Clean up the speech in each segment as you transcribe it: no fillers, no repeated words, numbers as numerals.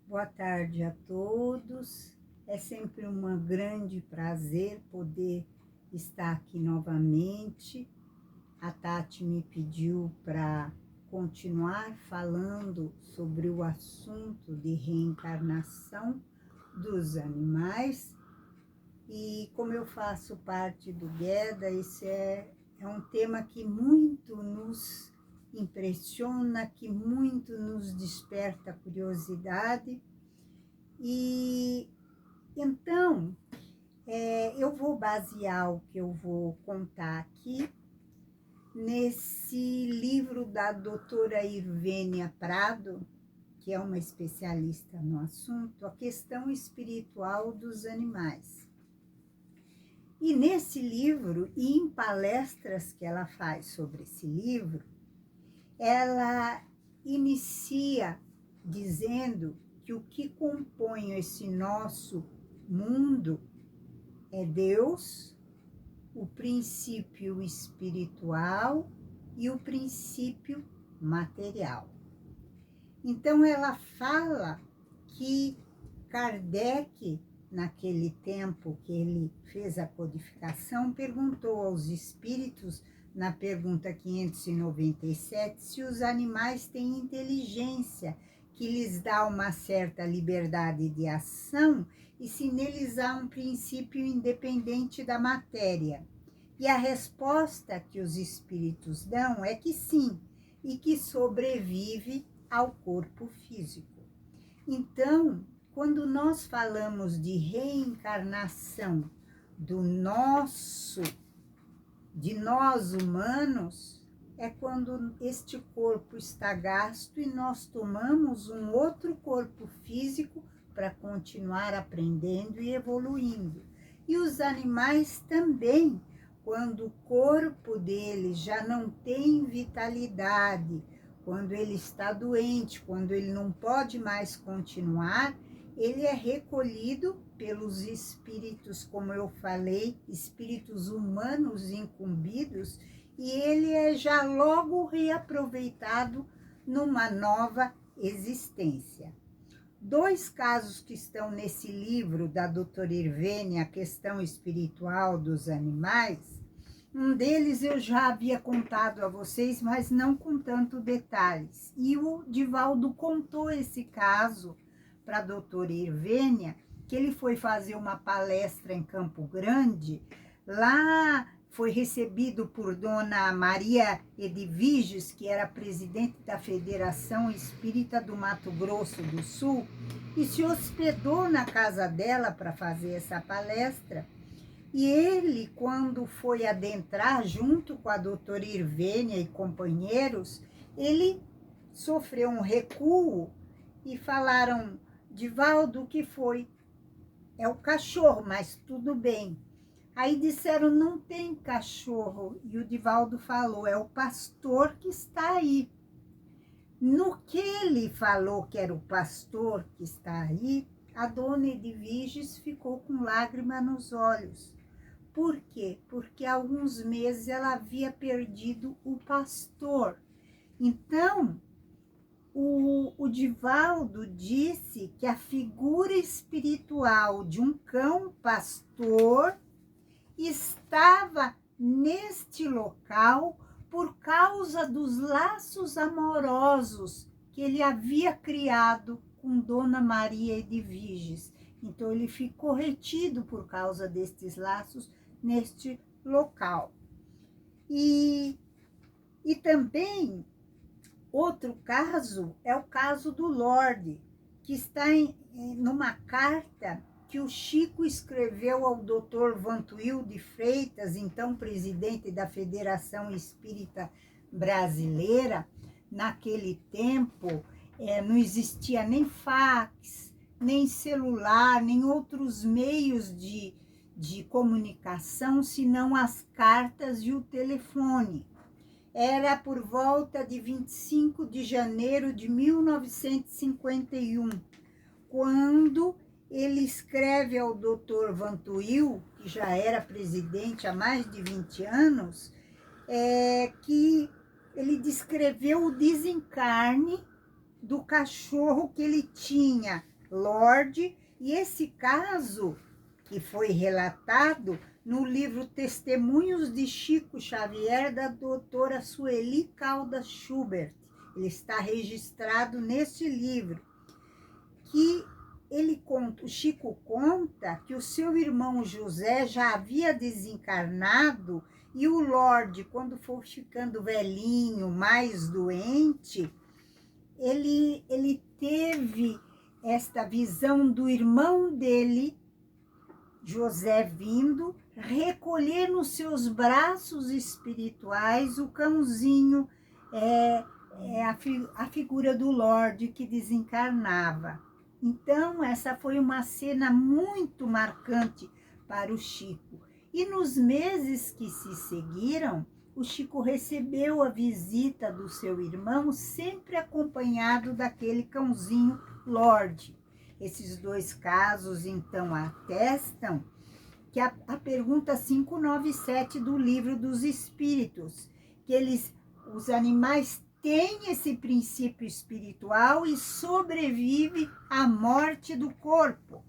Boa tarde a todos. É sempre um grande prazer poder estar aqui novamente. A Tati me pediu para continuar falando sobre o assunto de reencarnação dos animais. E como eu faço parte do GEDA, esse é um tema que muito nos impressiona, que muito nos desperta curiosidade. E então, eu vou basear o que eu vou contar aqui nesse livro da doutora Irvênia Prado, que é uma especialista no assunto, A Questão Espiritual dos Animais. E nesse livro, e em palestras que ela faz sobre esse livro, ela inicia dizendo que o que compõe esse nosso mundo é Deus, o princípio espiritual e o princípio material. Então ela fala que Kardec, naquele tempo que ele fez a codificação, perguntou aos espíritos, na pergunta 597, se os animais têm inteligência, que lhes dá uma certa liberdade de ação e se neles há um princípio independente da matéria. E a resposta que os espíritos dão é que sim, e que sobrevive ao corpo físico. Então, quando nós falamos de reencarnação de nós humanos, é quando este corpo está gasto e nós tomamos um outro corpo físico para continuar aprendendo e evoluindo. E os animais também, quando o corpo deles já não tem vitalidade, quando ele está doente, quando ele não pode mais continuar, ele é recolhido pelos espíritos, como eu falei, espíritos humanos incumbidos, e ele é já logo reaproveitado numa nova existência. 2 casos que estão nesse livro da doutora Irvênia, A Questão Espiritual dos Animais, um deles eu já havia contado a vocês, mas não com tanto detalhes. E o Divaldo contou esse caso para a doutora Irvênia, que ele foi fazer uma palestra em Campo Grande. Lá foi recebido por dona Maria Edviges, que era presidente da Federação Espírita do Mato Grosso do Sul, e se hospedou na casa dela para fazer essa palestra. E ele, quando foi adentrar junto com a doutora Irvênia e companheiros, ele sofreu um recuo e falaram: Divaldo, o que foi? É o cachorro, mas tudo bem. Aí disseram: não tem cachorro. E o Divaldo falou: é o pastor que está aí. No que ele falou que era o pastor que está aí, a dona Edviges ficou com lágrima nos olhos. Por quê? Porque há alguns meses ela havia perdido o pastor. Então, o Divaldo disse que a figura espiritual de um cão pastor estava neste local por causa dos laços amorosos que ele havia criado com Dona Maria Edviges. Então, ele ficou retido por causa destes laços neste local. E também, outro caso é o caso do Lorde, que está numa carta que o Chico escreveu ao Dr. Vantuil de Freitas, então presidente da Federação Espírita Brasileira. Naquele tempo, não existia nem fax, nem celular, nem outros meios de comunicação, senão as cartas e o telefone. Era por volta de 25 de janeiro de 1951, quando ele escreve ao Dr. Vantuil, que já era presidente há mais de 20 anos, que ele descreveu o desencarne do cachorro que ele tinha Lorde, e esse caso que foi relatado no livro Testemunhos de Chico Xavier, da doutora Sueli Caldas Schubert. Ele está registrado nesse livro, que o Chico conta que o seu irmão José já havia desencarnado e o Lorde, quando for ficando velhinho, mais doente, ele teve esta visão do irmão dele, José, vindo recolher nos seus braços espirituais o cãozinho, a figura do Lorde que desencarnava. Então, essa foi uma cena muito marcante para o Chico. E nos meses que se seguiram, o Chico recebeu a visita do seu irmão, sempre acompanhado daquele cãozinho Lorde. Esses dois casos, então, atestam que a pergunta 597 do Livro dos Espíritos, que os animais têm esse princípio espiritual e sobrevive à morte do corpo.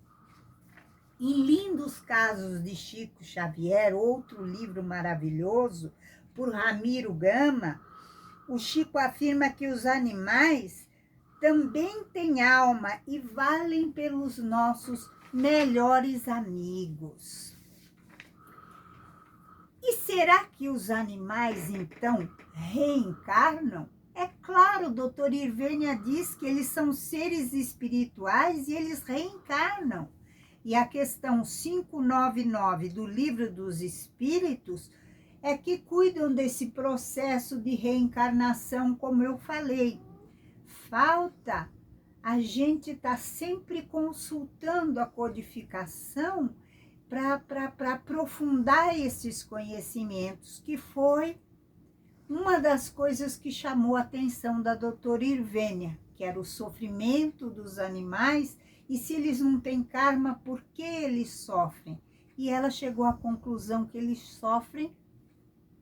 Em Lindos Casos de Chico Xavier, outro livro maravilhoso, por Ramiro Gama, o Chico afirma que os animais também têm alma e valem pelos nossos melhores amigos. E será que os animais, então, reencarnam? É claro, o doutor Irvênia diz que eles são seres espirituais e eles reencarnam. E a questão 599 do Livro dos Espíritos é que cuidam desse processo de reencarnação, como eu falei. Falta a gente estar sempre consultando a codificação para aprofundar esses conhecimentos, que foi uma das coisas que chamou a atenção da doutora Irvênia, que era o sofrimento dos animais, e se eles não têm karma, por que eles sofrem? E ela chegou à conclusão que eles sofrem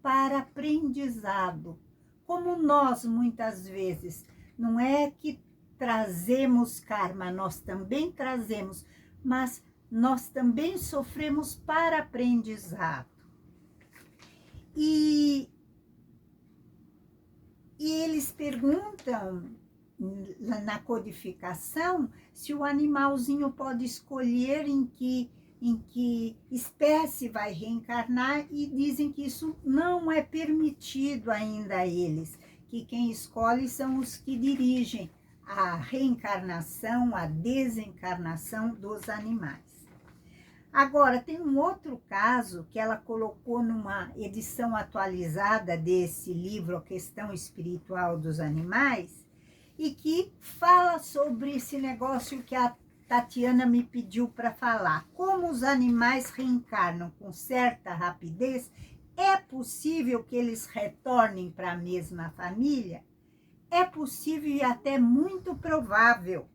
para aprendizado. Como nós, muitas vezes, não é que trazemos karma, nós também trazemos, mas nós também sofremos para aprendizado. E eles perguntam na codificação se o animalzinho pode escolher em que espécie vai reencarnar, e dizem que isso não é permitido ainda a eles, que quem escolhe são os que dirigem a reencarnação, a desencarnação dos animais. Agora, tem um outro caso que ela colocou numa edição atualizada desse livro, A Questão Espiritual dos Animais, e que fala sobre esse negócio que a Tatiana me pediu para falar. Como os animais reencarnam com certa rapidez, é possível que eles retornem para a mesma família? É possível e até muito provável,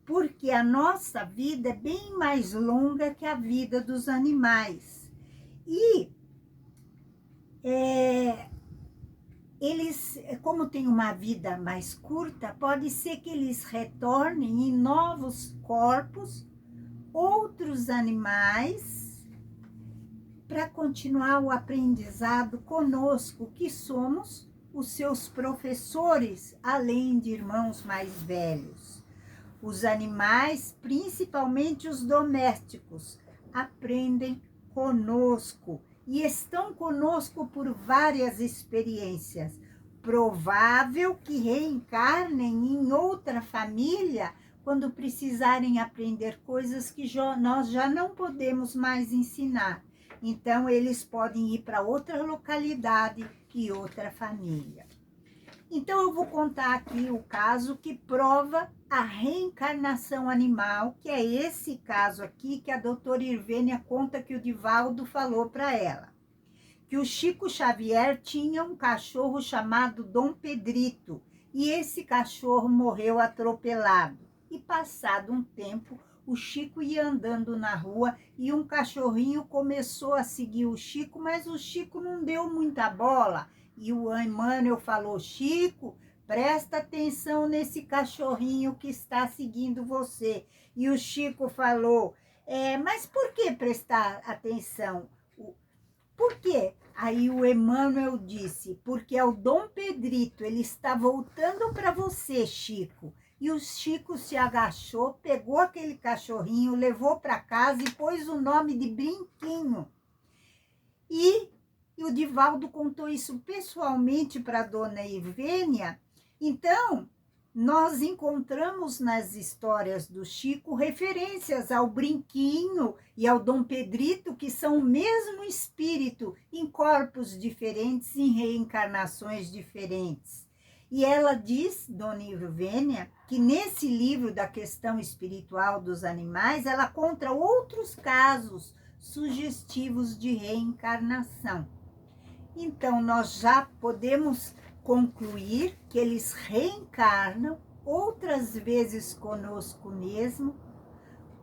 porque a nossa vida é bem mais longa que a vida dos animais. E eles, como têm uma vida mais curta, pode ser que eles retornem em novos corpos, outros animais, para continuar o aprendizado conosco, que somos os seus professores, além de irmãos mais velhos. Os animais, principalmente os domésticos, aprendem conosco e estão conosco por várias experiências. Provável que reencarnem em outra família quando precisarem aprender coisas que nós já não podemos mais ensinar. Então, eles podem ir para outra localidade e outra família. Então, eu vou contar aqui o caso que prova a reencarnação animal, que é esse caso aqui que a doutora Irvênia conta que o Divaldo falou para ela. Que o Chico Xavier tinha um cachorro chamado Dom Pedrito, e esse cachorro morreu atropelado. E passado um tempo, o Chico ia andando na rua e um cachorrinho começou a seguir o Chico, mas o Chico não deu muita bola. E o Emmanuel falou: Chico, presta atenção nesse cachorrinho que está seguindo você. E o Chico falou, mas por que prestar atenção? Por quê? Aí o Emmanuel disse, porque é o Dom Pedrito, ele está voltando para você, Chico. E o Chico se agachou, pegou aquele cachorrinho, levou para casa e pôs o nome de Brinquinho. E o Divaldo contou isso pessoalmente para a dona Ivênia. Então, nós encontramos nas histórias do Chico referências ao Brinquinho e ao Dom Pedrito, que são o mesmo espírito, em corpos diferentes, em reencarnações diferentes. E ela diz, dona Ivênia, que nesse livro da questão espiritual dos animais, ela conta outros casos sugestivos de reencarnação. Então, nós já podemos concluir que eles reencarnam outras vezes conosco mesmo,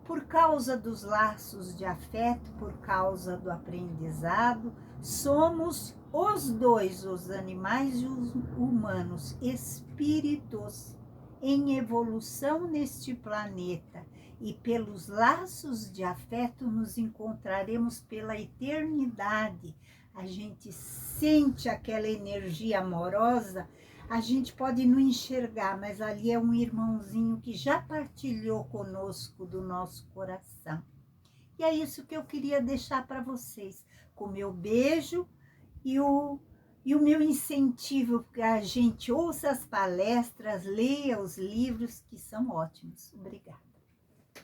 por causa dos laços de afeto, por causa do aprendizado. Somos os dois, os animais e os humanos, espíritos em evolução neste planeta. E pelos laços de afeto nos encontraremos pela eternidade. A gente sente aquela energia amorosa, a gente pode não enxergar, mas ali é um irmãozinho que já partilhou conosco do nosso coração. E é isso que eu queria deixar para vocês, com o meu beijo e o meu incentivo, que a gente ouça as palestras, leia os livros, que são ótimos. Obrigada.